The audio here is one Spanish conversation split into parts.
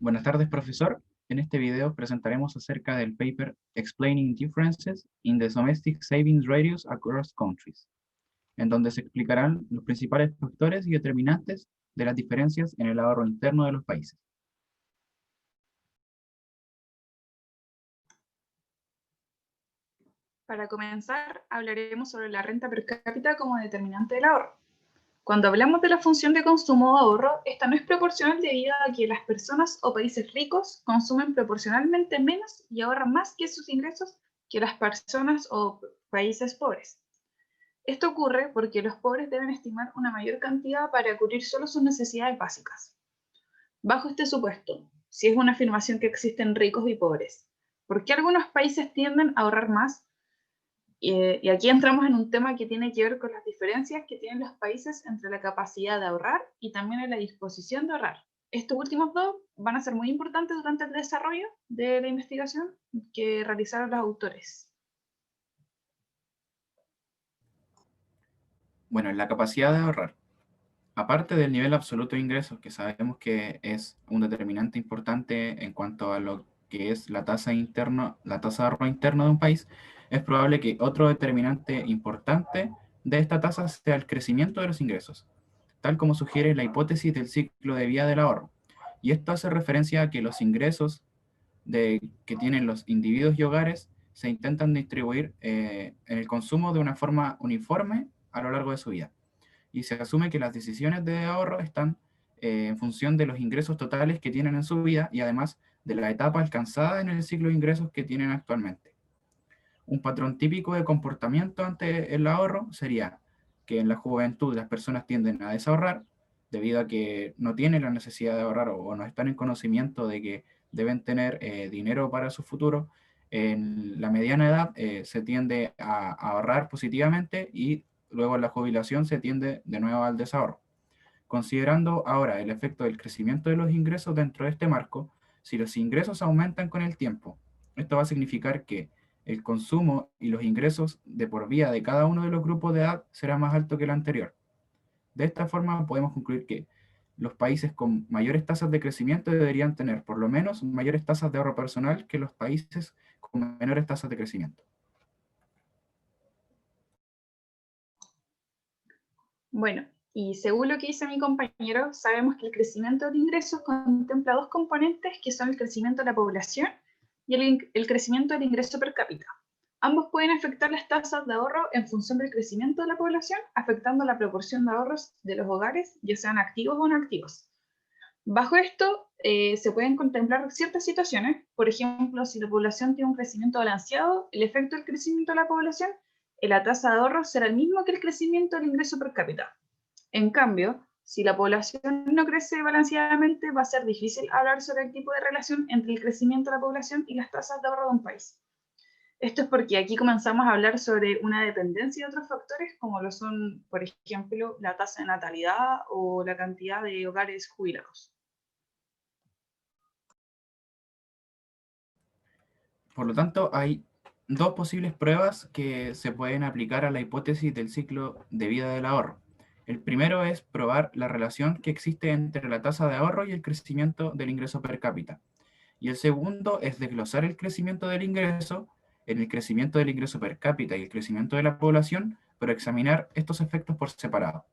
Buenas tardes, profesor. En este video presentaremos acerca del paper Explaining Differences in the Domestic Savings Ratios Across Countries, en donde se explicarán los principales factores y determinantes de las diferencias en el ahorro interno de los países. Para comenzar, hablaremos sobre la renta per cápita como determinante del ahorro. Cuando hablamos de la función de consumo o ahorro, esta no es proporcional debido a que las personas o países ricos consumen proporcionalmente menos y ahorran más que sus ingresos que las personas o países pobres. Esto ocurre porque los pobres deben estimar una mayor cantidad para cubrir solo sus necesidades básicas. Bajo este supuesto, si es una afirmación que existen ricos y pobres, ¿por qué algunos países tienden a ahorrar más? Y aquí entramos en un tema que tiene que ver con las diferencias que tienen los países entre la capacidad de ahorrar y también en la disposición de ahorrar. Estos últimos dos van a ser muy importantes durante el desarrollo de la investigación que realizaron los autores. Bueno, en la capacidad de ahorrar. Aparte del nivel absoluto de ingresos, que sabemos que es un determinante importante en cuanto a lo que es la tasa de ahorro interno de un país, es probable que otro determinante importante de esta tasa sea el crecimiento de los ingresos, tal como sugiere la hipótesis del ciclo de vida del ahorro. Y esto hace referencia a que los ingresos que tienen los individuos y hogares se intentan distribuir en el consumo de una forma uniforme a lo largo de su vida. Y se asume que las decisiones de ahorro están en función de los ingresos totales que tienen en su vida y además de la etapa alcanzada en el ciclo de ingresos que tienen actualmente. Un patrón típico de comportamiento ante el ahorro sería que en la juventud las personas tienden a desahorrar debido a que no tienen la necesidad de ahorrar o no están en conocimiento de que deben tener dinero para su futuro. En la mediana edad se tiende a ahorrar positivamente y luego en la jubilación se tiende de nuevo al desahorro. Considerando ahora el efecto del crecimiento de los ingresos dentro de este marco, si los ingresos aumentan con el tiempo, esto va a significar que el consumo y los ingresos de por vida de cada uno de los grupos de edad será más alto que el anterior. De esta forma podemos concluir que los países con mayores tasas de crecimiento deberían tener por lo menos mayores tasas de ahorro personal que los países con menores tasas de crecimiento. Bueno, y según lo que dice mi compañero, sabemos que el crecimiento de ingresos contempla dos componentes que son el crecimiento de la población y el crecimiento del ingreso per cápita. Ambos pueden afectar las tasas de ahorro en función del crecimiento de la población, afectando la proporción de ahorros de los hogares, ya sean activos o no activos. Bajo esto, se pueden contemplar ciertas situaciones. Por ejemplo, si la población tiene un crecimiento balanceado, el efecto del crecimiento de la población en la tasa de ahorro será el mismo que el crecimiento del ingreso per cápita. En cambio, si la población no crece balanceadamente, va a ser difícil hablar sobre el tipo de relación entre el crecimiento de la población y las tasas de ahorro de un país. Esto es porque aquí comenzamos a hablar sobre una dependencia de otros factores, como lo son, por ejemplo, la tasa de natalidad o la cantidad de hogares jubilados. Por lo tanto, hay dos posibles pruebas que se pueden aplicar a la hipótesis del ciclo de vida del ahorro. El primero es probar la relación que existe entre la tasa de ahorro y el crecimiento del ingreso per cápita. Y el segundo es desglosar el crecimiento del ingreso en el crecimiento del ingreso per cápita y el crecimiento de la población, pero examinar estos efectos por separado.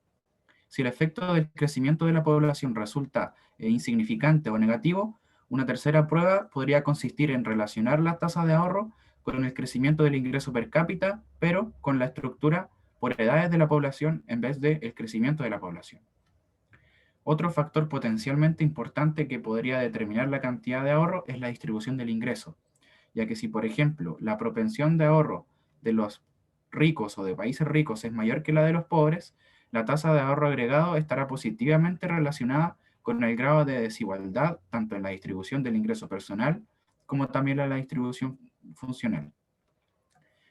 Si el efecto del crecimiento de la población resulta insignificante o negativo, una tercera prueba podría consistir en relacionar la tasa de ahorro con el crecimiento del ingreso per cápita, pero con la estructura por edades de la población en vez del crecimiento de la población. Otro factor potencialmente importante que podría determinar la cantidad de ahorro es la distribución del ingreso, ya que si, por ejemplo, la propensión de ahorro de los ricos o de países ricos es mayor que la de los pobres, la tasa de ahorro agregado estará positivamente relacionada con el grado de desigualdad tanto en la distribución del ingreso personal como también en la distribución funcional.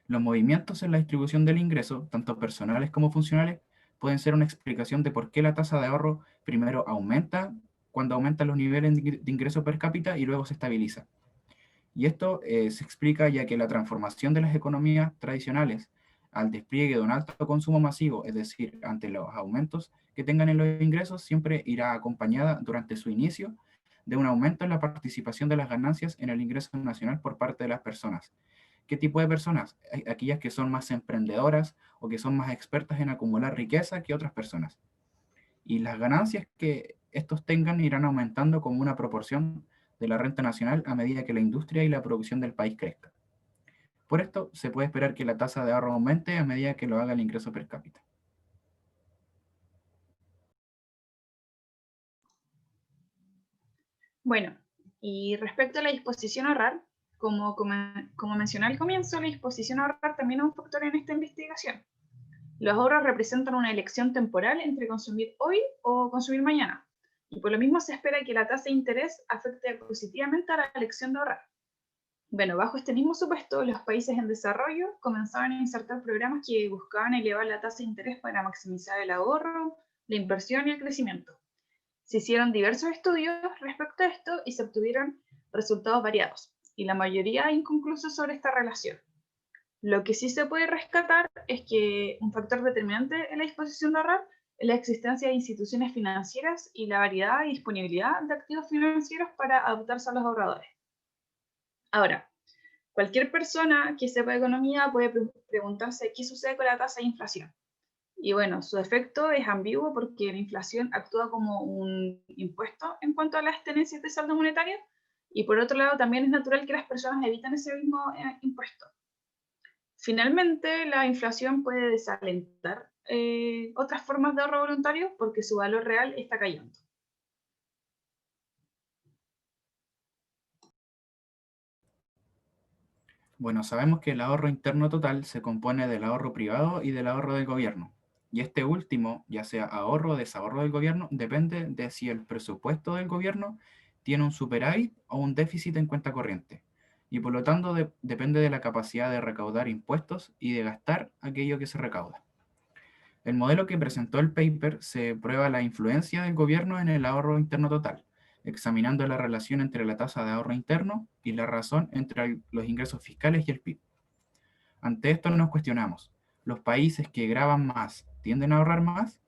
Los movimientos en la distribución del ingreso, tanto personales como funcionales, pueden ser una explicación de por qué la tasa de ahorro primero aumenta cuando aumentan los niveles de ingreso per cápita y luego se estabiliza. Y esto se explica ya que la transformación de las economías tradicionales al despliegue de un alto consumo masivo, es decir, ante los aumentos que tengan en los ingresos, siempre irá acompañada durante su inicio de un aumento en la participación de las ganancias en el ingreso nacional por parte de las personas. ¿Qué tipo de personas? Aquellas que son más emprendedoras o que son más expertas en acumular riqueza que otras personas. Y las ganancias que estos tengan irán aumentando como una proporción de la renta nacional a medida que la industria y la producción del país crezca. Por esto, se puede esperar que la tasa de ahorro aumente a medida que lo haga el ingreso per cápita. Bueno, y respecto a la disposición a ahorrar, como mencioné al comienzo, la disposición a ahorrar también es un factor en esta investigación. Los ahorros representan una elección temporal entre consumir hoy o consumir mañana, y por lo mismo se espera que la tasa de interés afecte positivamente a la elección de ahorrar. Bueno, bajo este mismo supuesto, los países en desarrollo comenzaban a insertar programas que buscaban elevar la tasa de interés para maximizar el ahorro, la inversión y el crecimiento. Se hicieron diversos estudios respecto a esto y se obtuvieron resultados variados, y la mayoría inconclusos sobre esta relación. Lo que sí se puede rescatar es que un factor determinante en la disposición de ahorrar es la existencia de instituciones financieras y la variedad y disponibilidad de activos financieros para adaptarse a los ahorradores. Ahora, cualquier persona que sepa economía puede preguntarse qué sucede con la tasa de inflación. Y bueno, su efecto es ambiguo porque la inflación actúa como un impuesto en cuanto a las tenencias de saldo monetario, y por otro lado también es natural que las personas eviten ese mismo impuesto. Finalmente, la inflación puede desalentar otras formas de ahorro voluntario porque su valor real está cayendo. Bueno, sabemos que el ahorro interno total se compone del ahorro privado y del ahorro del gobierno. Y este último, ya sea ahorro o desahorro del gobierno, depende de si el presupuesto del gobierno tiene un superávit o un déficit en cuenta corriente. Y por lo tanto depende de la capacidad de recaudar impuestos y de gastar aquello que se recauda. El modelo que presentó el paper se prueba la influencia del gobierno en el ahorro interno total, examinando la relación entre la tasa de ahorro interno y la razón entre los ingresos fiscales y el PIB. Ante esto nos cuestionamos, ¿los países que graban más tienden a ahorrar más?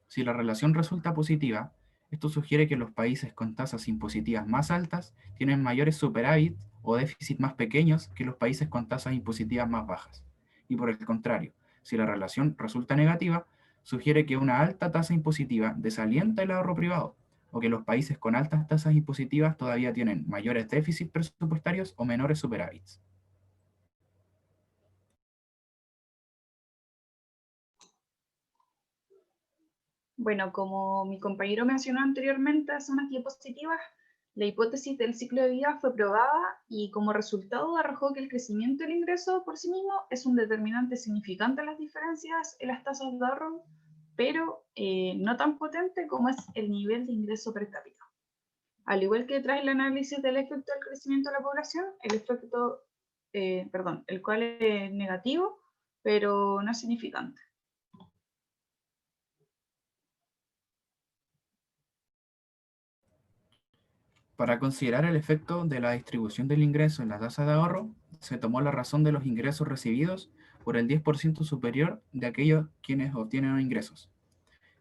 Si la relación resulta positiva, esto sugiere que los países con tasas impositivas más altas tienen mayores superávit o déficit más pequeños que los países con tasas impositivas más bajas. Y por el contrario, si la relación resulta negativa, sugiere que una alta tasa impositiva desalienta el ahorro privado, o que los países con altas tasas impositivas todavía tienen mayores déficits presupuestarios o menores superávits. Bueno, como mi compañero mencionó anteriormente hace unas diapositivas, la hipótesis del ciclo de vida fue probada y como resultado arrojó que el crecimiento del ingreso por sí mismo es un determinante significante en las diferencias en las tasas de ahorro, pero no tan potente como es el nivel de ingreso per cápita. Al igual que tras el análisis del efecto del crecimiento de la población, el cual es negativo, pero no significante. Para considerar el efecto de la distribución del ingreso en la tasa de ahorro, se tomó la razón de los ingresos recibidos por el 10% superior de aquellos quienes obtienen ingresos.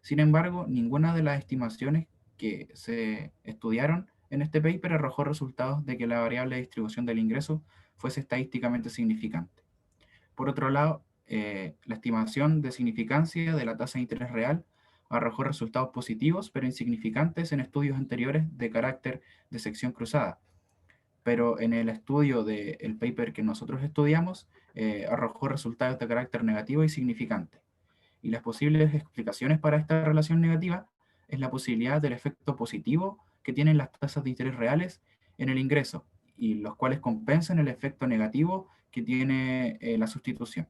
Sin embargo, ninguna de las estimaciones que se estudiaron en este paper arrojó resultados de que la variable de distribución del ingreso fuese estadísticamente significante. Por otro lado, la estimación de significancia de la tasa de interés real arrojó resultados positivos pero insignificantes en estudios anteriores de carácter de sección cruzada. Pero en el estudio del paper que nosotros estudiamos, arrojó resultados de carácter negativo y significante. Y las posibles explicaciones para esta relación negativa es la posibilidad del efecto positivo que tienen las tasas de interés reales en el ingreso, y los cuales compensan el efecto negativo que tiene la sustitución.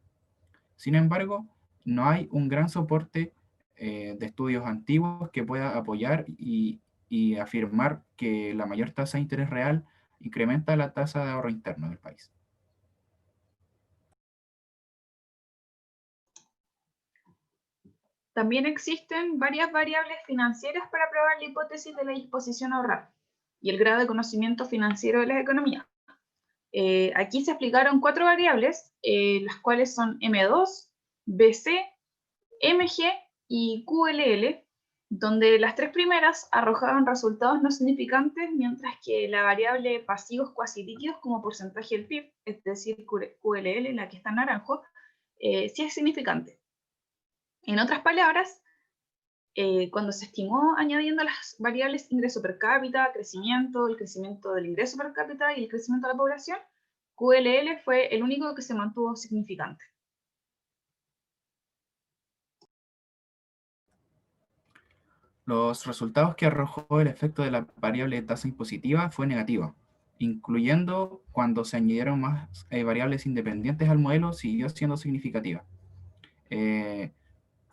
Sin embargo, no hay un gran soporte de estudios antiguos que pueda apoyar y afirmar que la mayor tasa de interés real incrementa la tasa de ahorro interno del país. También existen varias variables financieras para probar la hipótesis de la disposición a ahorrar y el grado de conocimiento financiero de las economías. Aquí se aplicaron 4 variables, las cuales son M2, BC, MG y QLL, donde las tres primeras arrojaban resultados no significantes, mientras que la variable pasivos cuasi líquidos como porcentaje del PIB, es decir, QLL, la que está en naranjo, sí es significante. En otras palabras, cuando se estimó añadiendo las variables ingreso per cápita, crecimiento, el crecimiento del ingreso per cápita y el crecimiento de la población, QLL fue el único que se mantuvo significante. Los resultados que arrojó el efecto de la variable tasa impositiva fue negativo, incluyendo cuando se añadieron más variables independientes al modelo, siguió siendo significativa,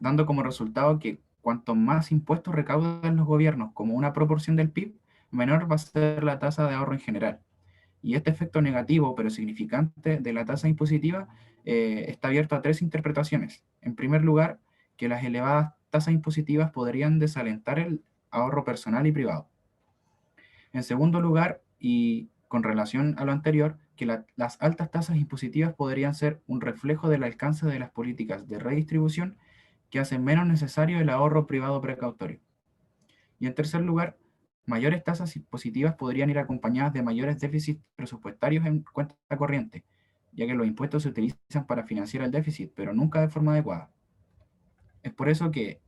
dando como resultado que cuanto más impuestos recaudan los gobiernos como una proporción del PIB, menor va a ser la tasa de ahorro en general. Y este efecto negativo, pero significante, de la tasa impositiva está abierto a tres interpretaciones. En primer lugar, que las elevadas tasas impositivas podrían desalentar el ahorro personal y privado. En segundo lugar, y con relación a lo anterior, que las altas tasas impositivas podrían ser un reflejo del alcance de las políticas de redistribución que hacen menos necesario el ahorro privado precautorio. Y en tercer lugar, mayores tasas impositivas podrían ir acompañadas de mayores déficits presupuestarios en cuenta corriente, ya que los impuestos se utilizan para financiar el déficit, pero nunca de forma adecuada. Es por eso que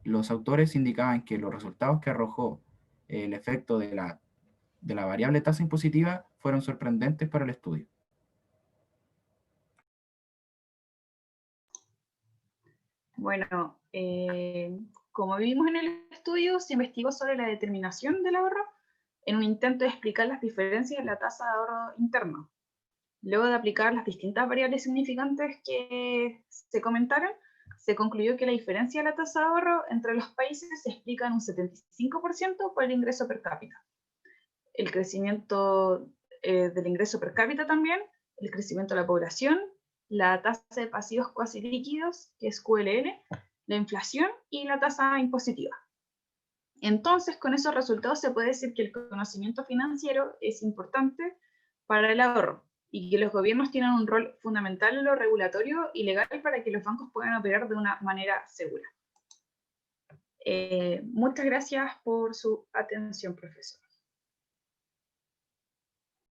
los autores indicaban que los resultados que arrojó el efecto de la variable tasa impositiva fueron sorprendentes para el estudio. Bueno, como vimos en el estudio, se investigó sobre la determinación del ahorro en un intento de explicar las diferencias en la tasa de ahorro interno. Luego de aplicar las distintas variables significantes que se comentaron, se concluyó que la diferencia de la tasa de ahorro entre los países se explica en un 75% por el ingreso per cápita. El crecimiento del ingreso per cápita también, el crecimiento de la población, la tasa de pasivos cuasi líquidos, que es QLL, la inflación y la tasa impositiva. Entonces, con esos resultados se puede decir que el conocimiento financiero es importante para el ahorro y que los gobiernos tienen un rol fundamental en lo regulatorio y legal para que los bancos puedan operar de una manera segura. Muchas gracias por su atención, profesor.